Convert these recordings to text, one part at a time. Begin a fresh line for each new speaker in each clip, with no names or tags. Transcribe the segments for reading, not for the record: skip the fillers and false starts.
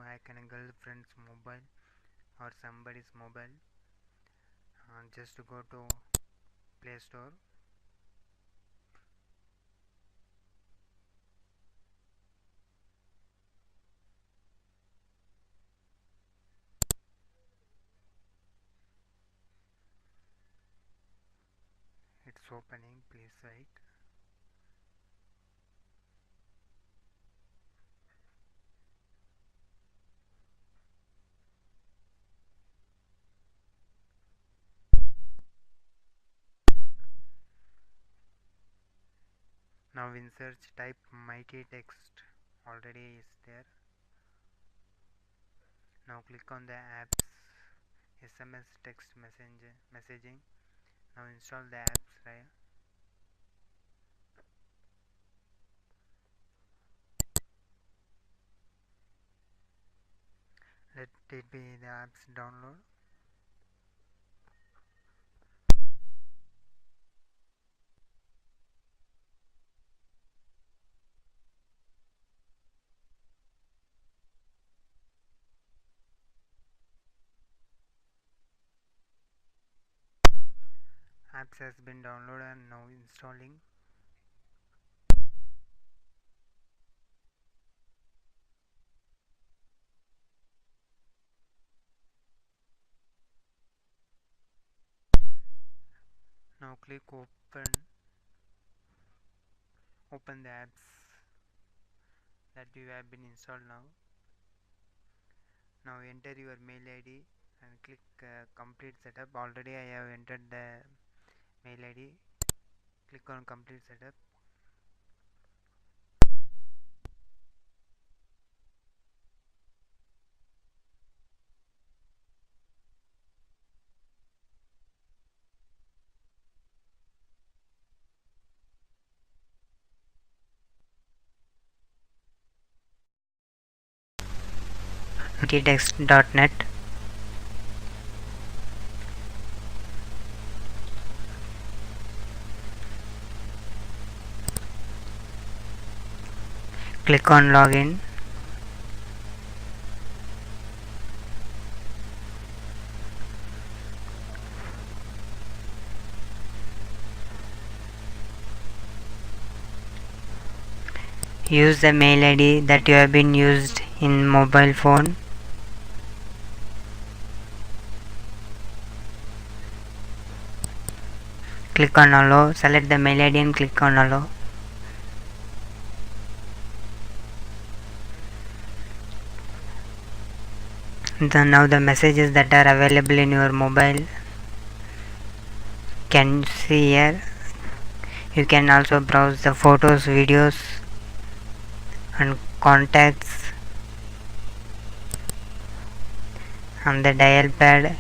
hack a girlfriend's mobile or somebody's mobile. Just to go to Play Store. It's opening, please wait. Now in search type mighty text, already is there. Now click on the apps, SMS text messaging. Now install the apps, right? Let it be the apps download. Apps has been downloaded and now installing. Now click open the apps that you have been installed now. Now enter your mail ID and click complete setup. Already I have entered the mail ID. Click on complete setup. text.net. Click on login. Use the mail ID that you have been used in mobile phone. Click on allow. Select the mail ID and click on allow. Now the messages that are available in your mobile can see here. You can also browse the photos, videos and contacts and the dial pad,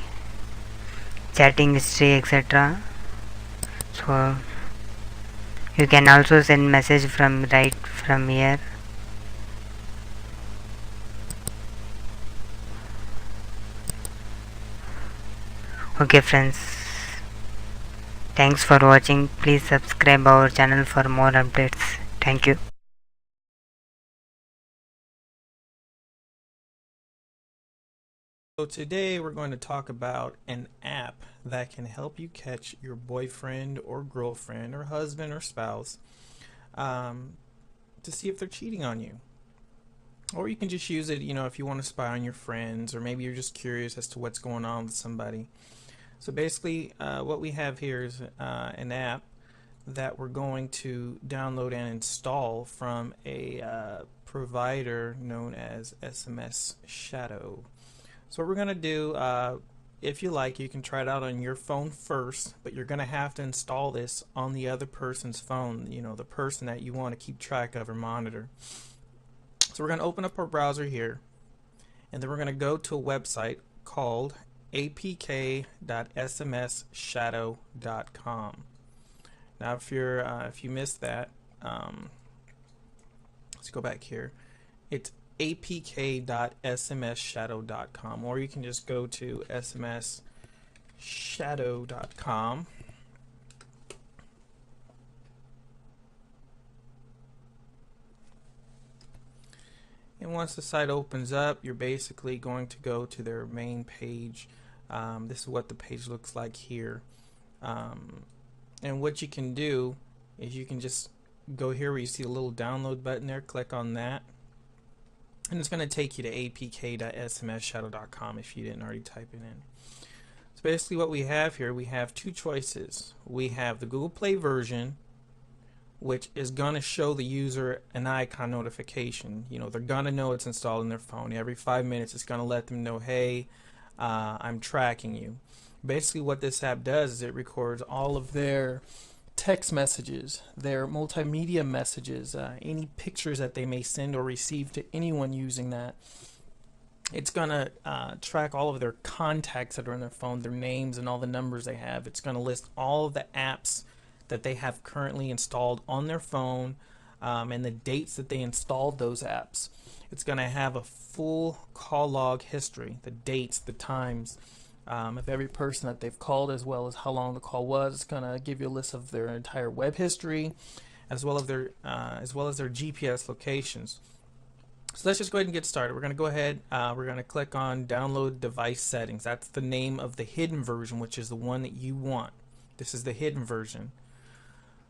chatting history, etc. So you can also send message from right from here. Okay friends, thanks for watching. Please subscribe our channel for more updates. Thank you.
So today we're going to talk about an app that can help you catch your boyfriend or girlfriend or husband or spouse to see if they're cheating on you. Or you can just use it, if you want to spy on your friends, or maybe you're just curious as to what's going on with somebody. So basically what we have here is an app that we're going to download and install from a provider known as SMS Shadow. So what we're going to do, if you like, you can try it out on your phone first, but you're going to have to install this on the other person's phone, the person that you want to keep track of or monitor. So we're going to open up our browser here, and then we're going to go to a website called apk.smsshadow.com. Now if you missed that, let's go back here. It's apk.smsshadow.com, or you can just go to smsshadow.com. And once the site opens up, you're basically going to go to their main page. This is what the page looks like here. And what you can do is you can just go here where you see a little download button there, click on that, and it's going to take you to apk.smsshadow.com if you didn't already type it in. So basically what we have here, we have two choices. We have the Google Play version, which is going to show the user an icon notification. You know, they're going to know it's installed in their phone. Every 5 minutes it's going to let them know, hey, I'm tracking you. Basically what this app does is it records all of their text messages, their multimedia messages, any pictures that they may send or receive to anyone using that. It's going to track all of their contacts that are in their phone, their names and all the numbers they have. It's going to list all of the apps that they have currently installed on their phone, and the dates that they installed those apps. It's going to have a full call log history, the dates, the times of every person that they've called, as well as how long the call was. It's going to give you a list of their entire web history, as well as their GPS locations. So let's just go ahead and get started. We're going to go ahead, we're going to click on download device settings. That's the name of the hidden version, which is the one that you want. This is the hidden version.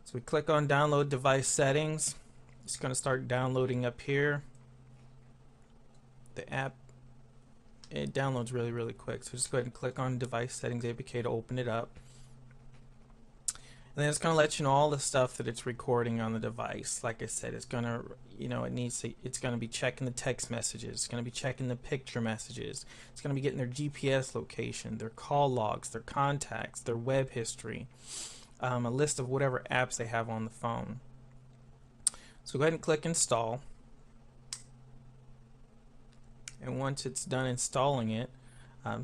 So we click on download device settings. It's going to start downloading up here. The app, it downloads really quick. So just go ahead and click on device settings APK to open it up. And then it's going to let you know all the stuff that it's recording on the device. Like I said, it's going to, it's going to be checking the text messages. It's going to be checking the picture messages. It's going to be getting their GPS location, their call logs, their contacts, their web history. A list of whatever apps they have on the phone. So go ahead and click install, and once it's done installing it,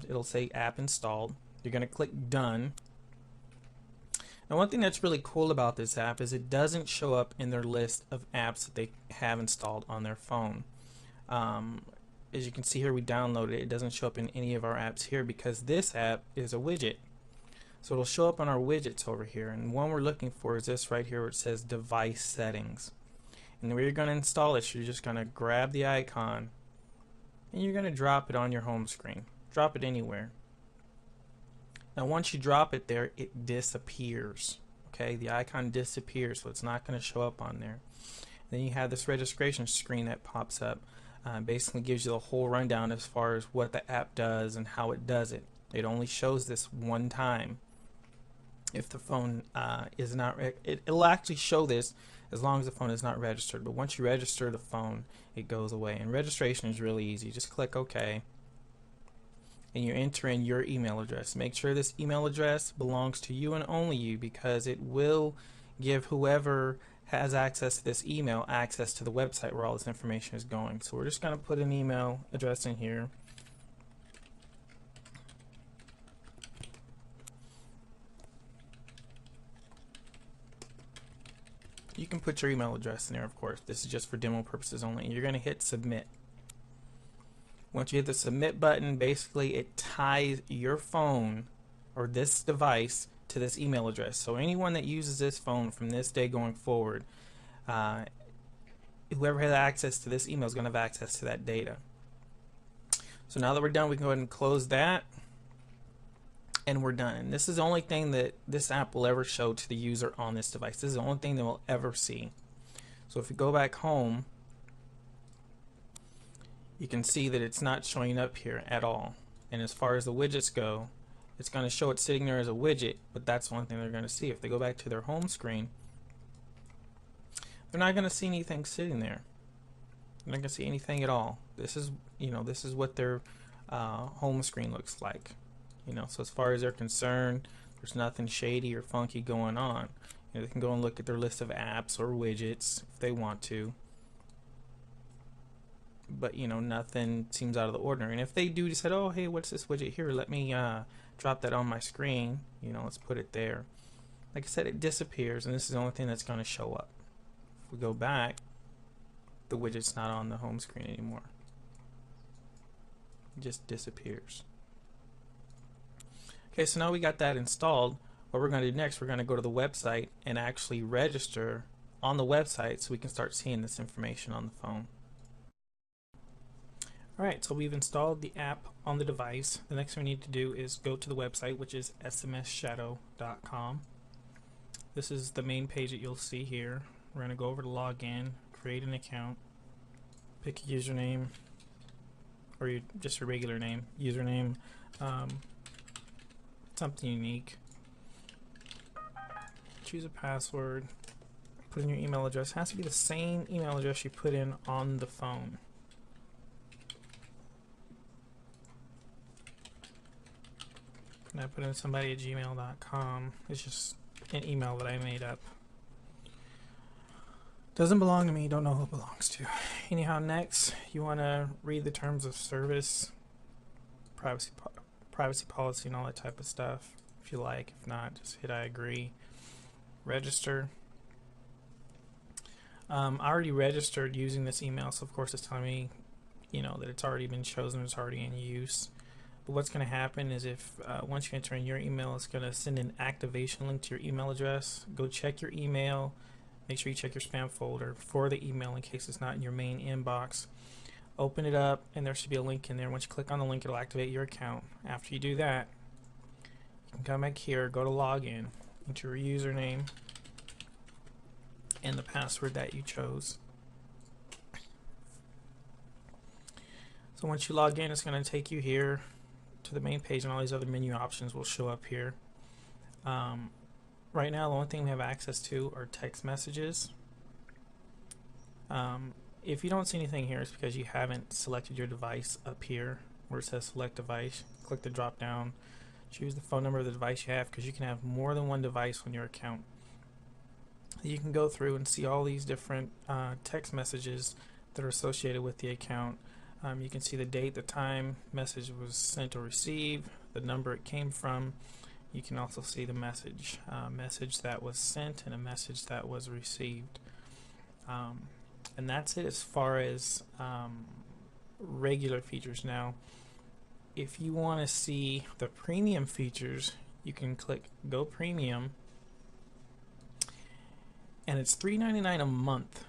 it'll say app installed. You're going to click done. Now one thing that's really cool about this app is it doesn't show up in their list of apps that they have installed on their phone. As you can see here, we downloaded it. It doesn't show up in any of our apps here because this app is a widget. So it'll show up on our widgets over here, and one we're looking for is this right here where it says device settings. And where you're going to install it, you're just going to grab the icon and you're going to drop it on your home screen. Drop it anywhere. Now once you drop it there, it disappears. Okay, the icon disappears, so it's not going to show up on there. Then you have this registration screen that pops up. Basically gives you the whole rundown as far as what the app does and how it does it. It only shows this one time. If the phone is not, it'll actually show this as long as the phone is not registered. But once you register the phone, it goes away. And registration is really easy. Just click OK, and you enter in your email address. Make sure this email address belongs to you and only you, because it will give whoever has access to this email access to the website where all this information is going. So we're just going to put an email address in here. You can put your email address in there, of course. This is just for demo purposes only. You're going to hit submit. Once you hit the submit button, basically it ties your phone or this device to this email address. So anyone that uses this phone from this day going forward, whoever has access to this email is going to have access to that data. So now that we're done, we can go ahead and close that. And we're done. And this is the only thing that this app will ever show to the user on this device. This is the only thing they will ever see. So if we go back home, you can see that it's not showing up here at all. And as far as the widgets go, it's going to show it sitting there as a widget, but that's one thing they're going to see. If they go back to their home screen, they're not going to see anything sitting there. They're not going to see anything at all. This is, this is what their home screen looks like. So as far as they're concerned, there's nothing shady or funky going on. They can go and look at their list of apps or widgets if they want to. But nothing seems out of the ordinary. And if they do decide, oh hey, what's this widget here? Let me drop that on my screen. Let's put it there. Like I said, it disappears, and this is the only thing that's going to show up. If we go back, the widget's not on the home screen anymore. It just disappears. Okay, so now we got that installed. What we're going to do next, we're going to go to the website and actually register on the website so we can start seeing this information on the phone. Alright, so we've installed the app on the device. The next thing we need to do is go to the website, which is smsshadow.com. This is the main page that you'll see here. We're going to go over to login, create an account, pick a username, or just a regular name, username, something unique. Choose a password, put in your email address. It has to be the same email address you put in on the phone. And I put in somebody@gmail.com. It's just an email that I made up. Doesn't belong to me, don't know who it belongs to. Anyhow, next you want to read the terms of service, privacy policy and all that type of stuff if you like. If not, just hit I agree. Register. I already registered using this email, so of course it's telling me that it's already been chosen, it's already in use. But what's going to happen is if once you enter in your email, it's going to send an activation link to your email address. Go check your email. Make sure you check your spam folder for the email in case it's not in your main inbox. Open it up and there should be a link in there. Once you click on the link, it'll activate your account. After you do that, you can come back here, go to login, enter your username and the password that you chose. So once you log in, it's going to take you here to the main page and all these other menu options will show up here. Right now the only thing we have access to are text messages. If you don't see anything here, it's because you haven't selected your device up here where it says select device. Click the drop down, choose the phone number of the device you have, because you can have more than one device on your account. You can go through and see all these different text messages that are associated with the account. You can see the date, the time message was sent or received, the number it came from. You can also see the message that was sent and a message that was received. And that's it as far as regular features. Now, if you want to see the premium features, you can click Go Premium, and it's $3.99 a month.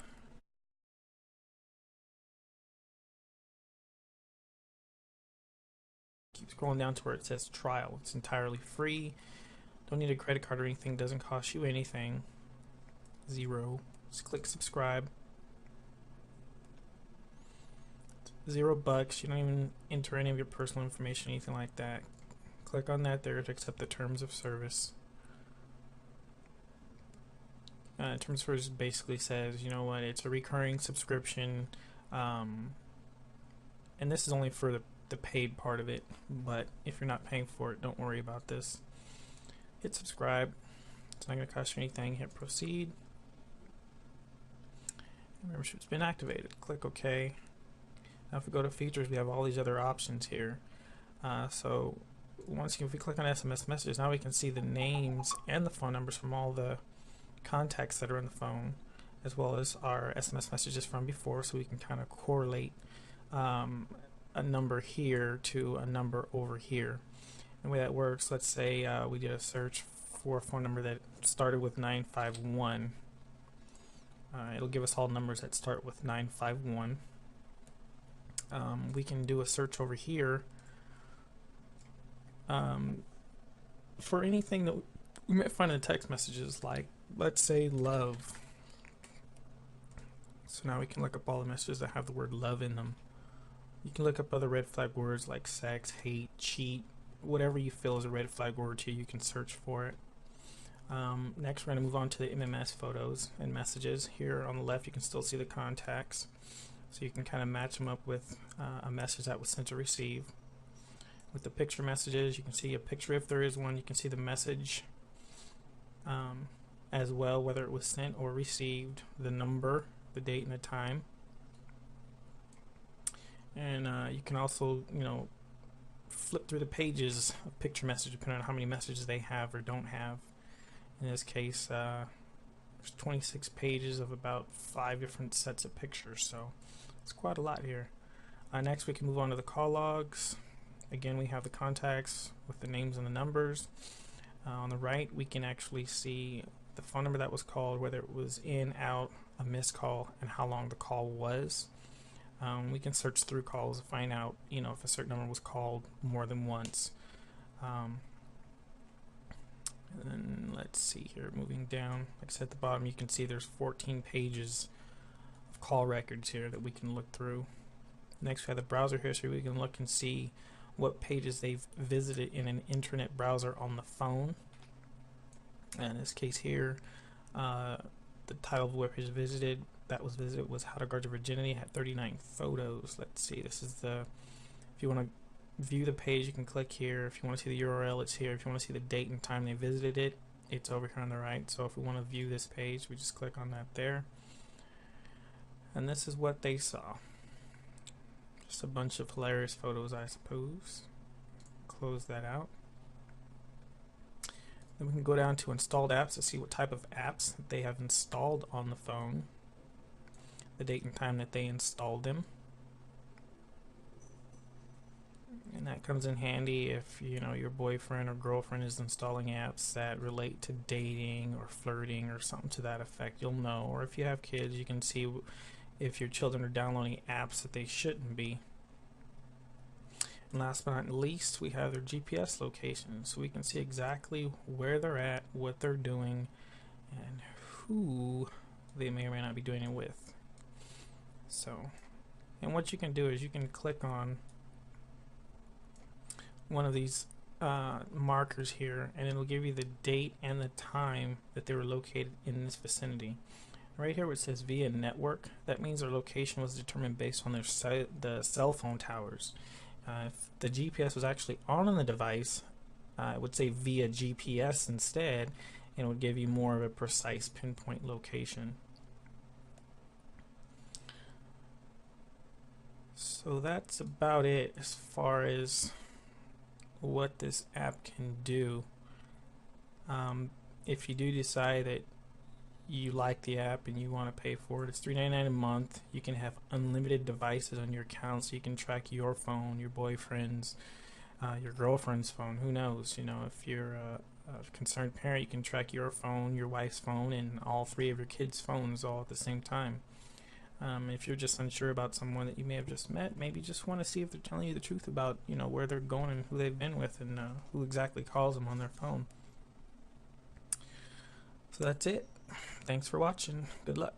Keep scrolling down to where it says trial. It's entirely free. Don't need a credit card or anything. Doesn't cost you anything. Zero. Just click subscribe. $0. You don't even enter any of your personal information, anything like that. Click on that there to accept the terms of service. Terms of service basically says, you know what, it's a recurring subscription, and this is only for the paid part of it, but if you're not paying for it, don't worry about this. Hit subscribe. It's not going to cost you anything. Hit proceed. Membership's been activated. Click OK. Now if we go to features, we have all these other options here. So if we click on SMS messages, now we can see the names and the phone numbers from all the contacts that are in the phone, as well as our SMS messages from before, so we can kind of correlate a number here to a number over here. And the way that works, let's say we did a search for a phone number that started with 951. It'll give us all numbers that start with 951. We can do a search over here for anything that we might find in text messages, like let's say love. So now we can look up all the messages that have the word love in them. You can look up other red flag words like sex, hate, cheat, whatever you feel is a red flag word to you, you can search for it. Next we're going to move on to the MMS photos and messages. Here on the left you can still see the contacts, so you can kind of match them up with a message that was sent or received. With the picture messages, you can see a picture if there is one. You can see the message as well, whether it was sent or received, the number, the date, and the time. And you can also, flip through the pages of picture message depending on how many messages they have or don't have. In this case, there's 26 pages of about 5 different sets of pictures, so it's quite a lot here. Next we can move on to the call logs. Again, we have the contacts with the names and the numbers. On the right we can actually see the phone number that was called, whether it was in, out, a missed call, and how long the call was. We can search through calls to find out, if a certain number was called more than once. And then let's see here, moving down, like I said at the bottom, you can see there's 14 pages of call records here that we can look through. Next we have the browser history. We can look and see what pages they've visited in an internet browser on the phone. And in this case here, the title of the web page that was visited was How to Guard Your Virginity. It had 39 photos. Let's see, this is if you want to view the page, you can click here. If you want to see the URL, it's here. If you want to see the date and time they visited it, it's over here on the right. So if we want to view this page, we just click on that there. And this is what they saw. Just a bunch of hilarious photos, I suppose. Close that out. Then we can go down to installed apps to see what type of apps they have installed on the phone, the date and time that they installed them. And that comes in handy if your boyfriend or girlfriend is installing apps that relate to dating or flirting or something to that effect. You'll know. Or if you have kids, you can see if your children are downloading apps that they shouldn't be. And last but not least, we have their GPS location, so we can see exactly where they're at, what they're doing, and who they may or may not be doing it with. So, and what you can do is you can click on one of these markers here, and it'll give you the date and the time that they were located in this vicinity. Right here where it says via network, that means their location was determined based on the cell phone towers. If the GPS was actually on the device, it would say via GPS instead, and it would give you more of a precise pinpoint location. So that's about it as far as what this app can do. If you do decide that you like the app and you want to pay for it, it's $3.99 a month. You can have unlimited devices on your account, so you can track your phone, your boyfriend's, your girlfriend's phone. Who knows? If you're a concerned parent, you can track your phone, your wife's phone, and all three of your kids' phones all at the same time. If you're just unsure about someone that you may have just met, maybe just want to see if they're telling you the truth about where they're going and who they've been with and who exactly calls them on their phone. So that's it. Thanks for watching. Good luck.